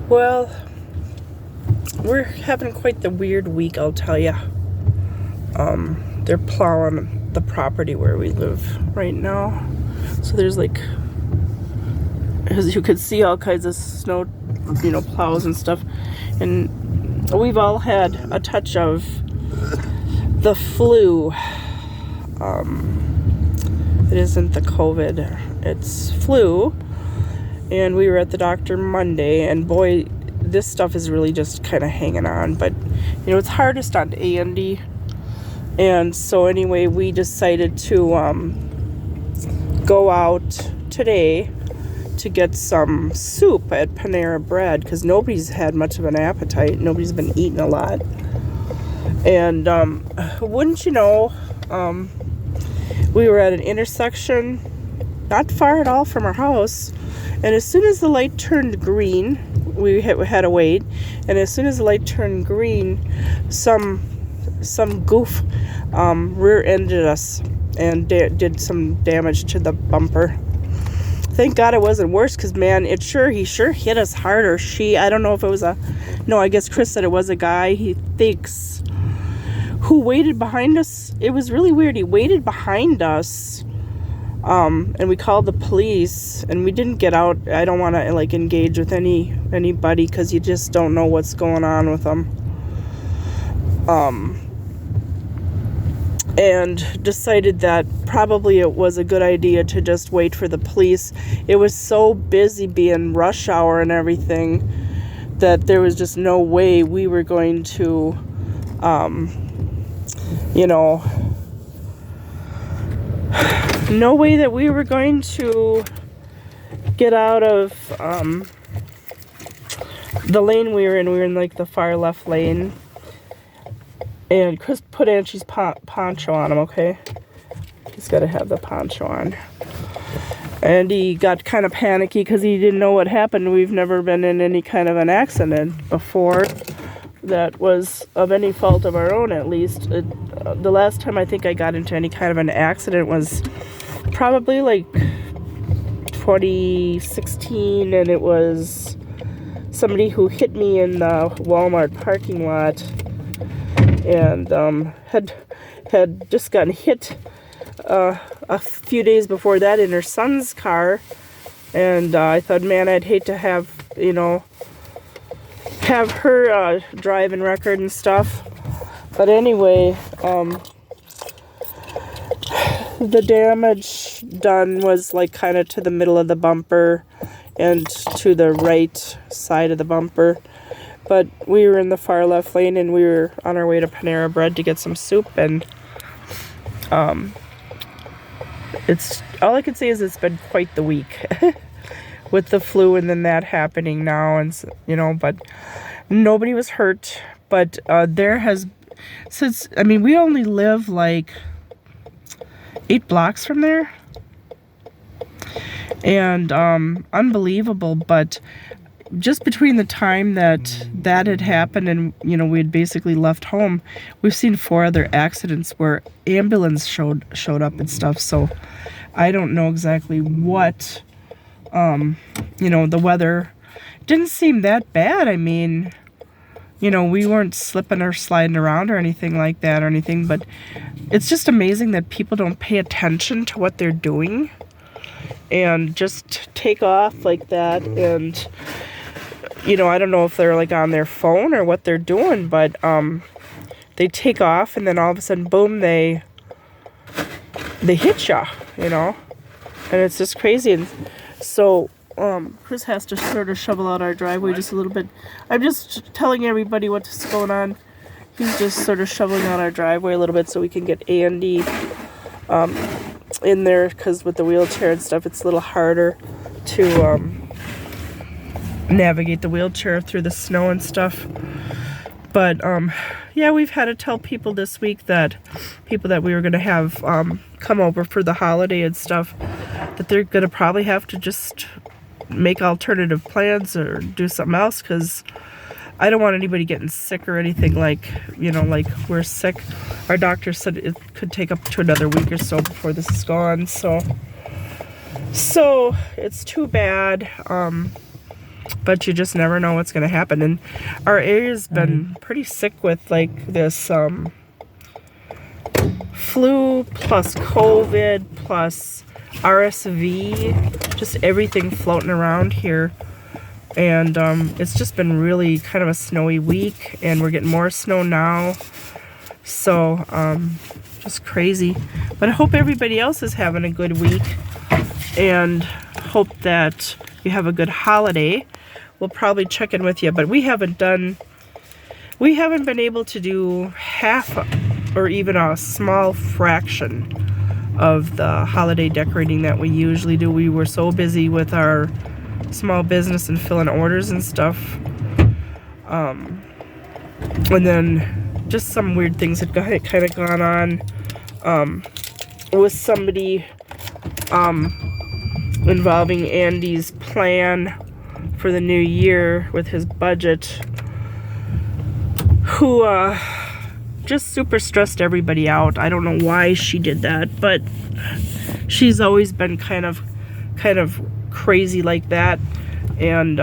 Well, we're having quite the weird week, I'll tell you. They're plowing the property where we live right now. So there's like, as you could see, all kinds of snow, plows and stuff. And we've all had a touch of the flu. It isn't the COVID, it's flu. And we were at the doctor Monday, and boy, this stuff is really just kind of hanging on. But, it's hardest on Andy. And so anyway, we decided to go out today to get some soup at Panera Bread, because nobody's had much of an appetite. Nobody's been eating a lot. And wouldn't you know, we were at an intersection not far at all from our house. And as soon as the light turned green, we had to wait. And as soon as the light turned green, some goof rear-ended us and did some damage to the bumper. Thank God it wasn't worse, because man, he sure hit us hard. Or I don't know if it was I guess Chris said it was a guy, he thinks, who waited behind us. It was really weird. He waited behind us. And we called the police, and we didn't get out. I don't want to engage with anybody, because you just don't know what's going on with them. And decided that probably it was a good idea to just wait for the police. It was so busy being rush hour and everything that there was just no way we were going to, no way that we were going to get out of the lane we were in. We were in the far left lane. And Chris put Angie's poncho on him, okay? He's got to have the poncho on. And he got kind of panicky because he didn't know what happened. We've never been in any kind of an accident before that was of any fault of our own, at least. The last time I think I got into any kind of an accident was probably 2016, and it was somebody who hit me in the Walmart parking lot. And had just gotten hit a few days before that in her son's car, and I thought, man, I'd hate to have her driving record and stuff. But anyway, the damage done was kind of to the middle of the bumper and to the right side of the bumper. But we were in the far left lane, and we were on our way to Panera Bread to get some soup, and it's all I can say is it's been quite the week with the flu, and then that happening now, and but nobody was hurt. But there has we only live 8 blocks from there, and unbelievable, but just between the time that had happened and we had basically left home, we've seen 4 other accidents where ambulance showed up and stuff. So I don't know exactly what the weather didn't seem that bad. I mean, we weren't slipping or sliding around or anything like that or anything, but it's just amazing that people don't pay attention to what they're doing and just take off like that. And I don't know if they're on their phone or what they're doing, but they take off, and then all of a sudden, boom, they hit ya, and it's just crazy. And so Chris has to sort of shovel out our driveway just a little bit. I'm just telling everybody what's going on. He's just sort of shoveling out our driveway a little bit so we can get Andy in there, because with the wheelchair and stuff, it's a little harder to navigate the wheelchair through the snow and stuff. But yeah, we've had to tell people this week that we were going to have come over for the holiday and stuff, that they're going to probably have to just make alternative plans or do something else, because I don't want anybody getting sick or anything like we're sick. Our doctor said it could take up to another week or so before this is gone. So it's too bad. But you just never know what's going to happen. And our area's been pretty sick with like this flu plus COVID plus RSV, just everything floating around here. And it's just been really kind of a snowy week, and we're getting more snow now. So just crazy. But I hope everybody else is having a good week, and hope that you have a good holiday. We'll probably check in with you, but we haven't been able to do half or even a small fraction of the holiday decorating that we usually do. We were so busy with our small business and filling orders and stuff. And then just some weird things had kind of gone on with somebody involving Andy's plan for the new year with his budget, who just super stressed everybody out. I don't know why she did that, but she's always been kind of crazy like that. And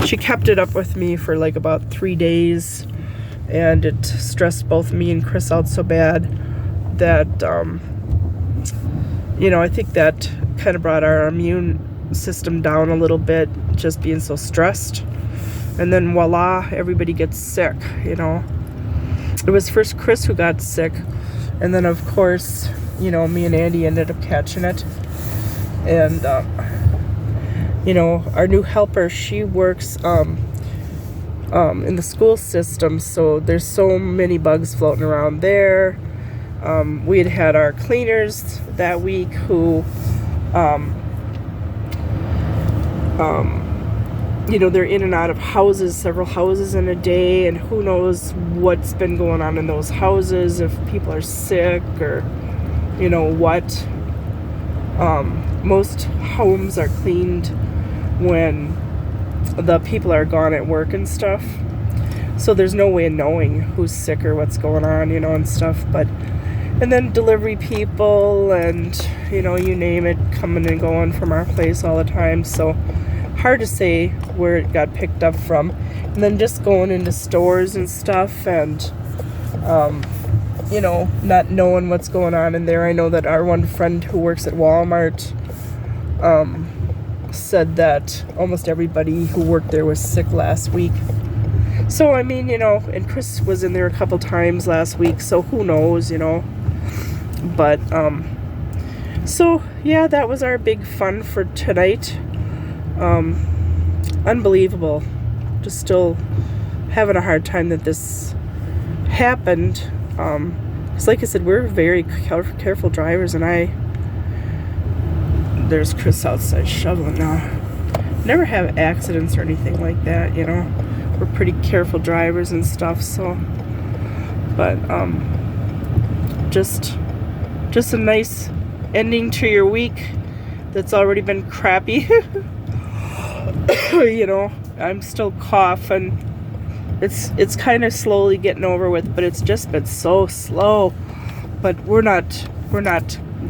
she kept it up with me for like about 3 days, and it stressed both me and Chris out so bad that I think that kind of brought our immune system down a little bit, just being so stressed. And then voila, everybody gets sick. It was first Chris who got sick, and then of course me and Andy ended up catching it. And our new helper, she works in the school system, so there's so many bugs floating around there. We had our cleaners that week who they're in and out of houses, several houses in a day, and who knows what's been going on in those houses, if people are sick or what. Most homes are cleaned when the people are gone at work and stuff, so there's no way of knowing who's sick or what's going on, and stuff. And then delivery people and you name it, coming and going from our place all the time, so hard to say where it got picked up from. And then just going into stores and stuff, and not knowing what's going on in there. I know that our one friend who works at Walmart said that almost everybody who worked there was sick last week. So and Chris was in there a couple times last week, so who knows, but so yeah, that was our big fun for tonight. Unbelievable. Just still having a hard time that this happened. Because like I said, we're very careful drivers, and there's Chris outside shoveling now. Never have accidents or anything like that, We're pretty careful drivers and stuff, so. But, just a nice ending to your week that's already been crappy. I'm still coughing. It's kind of slowly getting over with, but it's just been so slow. But we're not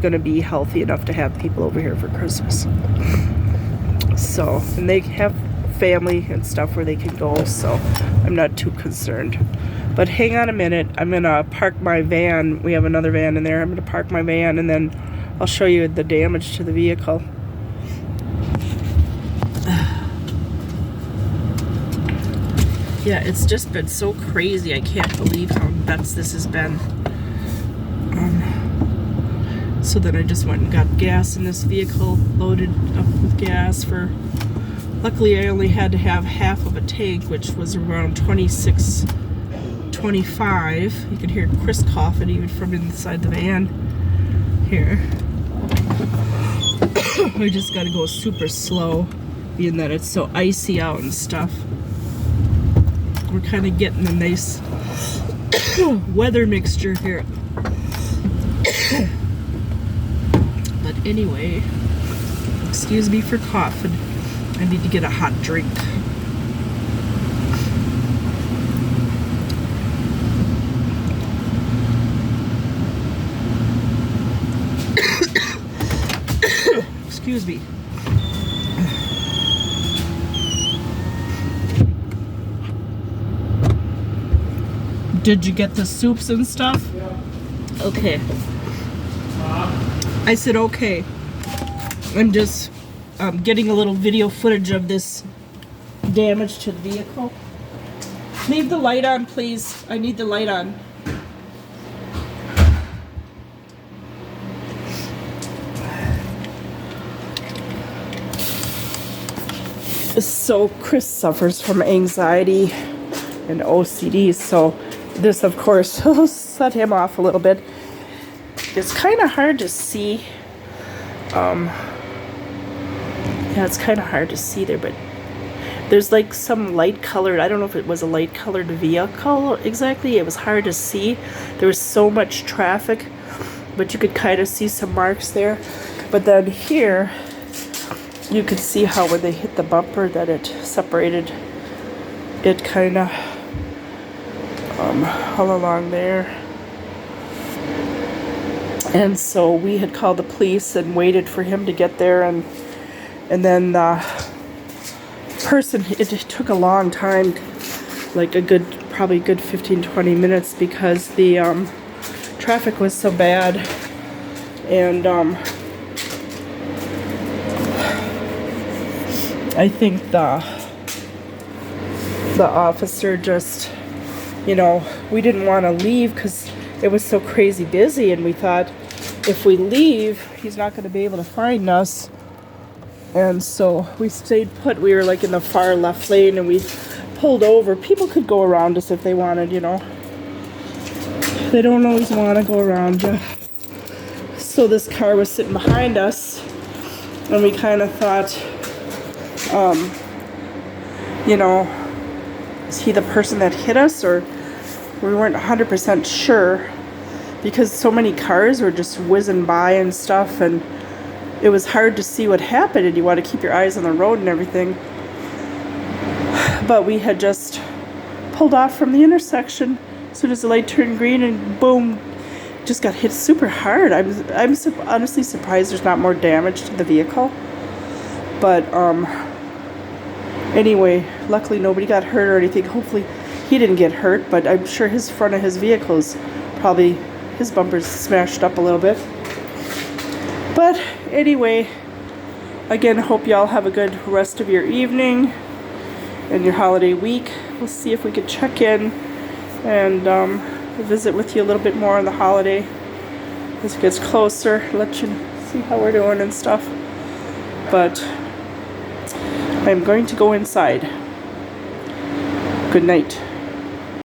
gonna be healthy enough to have people over here for Christmas. So, and they have family and stuff where they can go, so I'm not too concerned. But hang on a minute, I'm gonna park my van. We have another van in there. I'm gonna park my van, and then I'll show you the damage to the vehicle. Yeah, it's just been so crazy. I can't believe how nuts this has been. So then I just went and got gas in this vehicle, loaded up with gas for... Luckily, I only had to have half of a tank, which was around 26.25. You can hear Chris coughing even from inside the van. Here. I just gotta go super slow, being that it's so icy out and stuff. We're kind of getting a nice weather mixture here. But anyway, excuse me for coughing. I need to get a hot drink. Excuse me. Did you get the soups and stuff? Okay. I said okay. I'm just getting a little video footage of this damage to the vehicle. Leave the light on, please. I need the light on. So Chris suffers from anxiety and OCD, so this of course will set him off a little bit. It's kind of hard to see. Yeah, it's kind of hard to see there, but there's like some light colored, I don't know if it was a light colored vehicle exactly. It was hard to see. There was so much traffic, but you could kind of see some marks there. But then here, you could see how when they hit the bumper that it separated it kind of all along there. And so we had called the police and waited for him to get there, and then the person, it took a long time, like probably a good 15-20 minutes, because the traffic was so bad. And I think the officer just, you know, we didn't want to leave because it was so crazy busy, and we thought if we leave, he's not going to be able to find us. And so we stayed put. We were like in the far left lane, and we pulled over. People could go around us if they wanted, you know. They don't always want to go around you. So this car was sitting behind us, and we kind of thought, you know, is he the person that hit us? Or we weren't 100% sure, because so many cars were just whizzing by and stuff, and it was hard to see what happened, and you want to keep your eyes on the road and everything. But we had just pulled off from the intersection as soon as the light turned green, and boom, just got hit super hard. I'm honestly surprised there's not more damage to the vehicle. But anyway, luckily nobody got hurt or anything. Hopefully he didn't get hurt, but I'm sure his front of his vehicle's probably, his bumper's smashed up a little bit. But anyway, again, hope y'all have a good rest of your evening and your holiday week. We'll see if we could check in and visit with you a little bit more on the holiday as it gets closer, let you see how we're doing and stuff. But I'm going to go inside. Good night.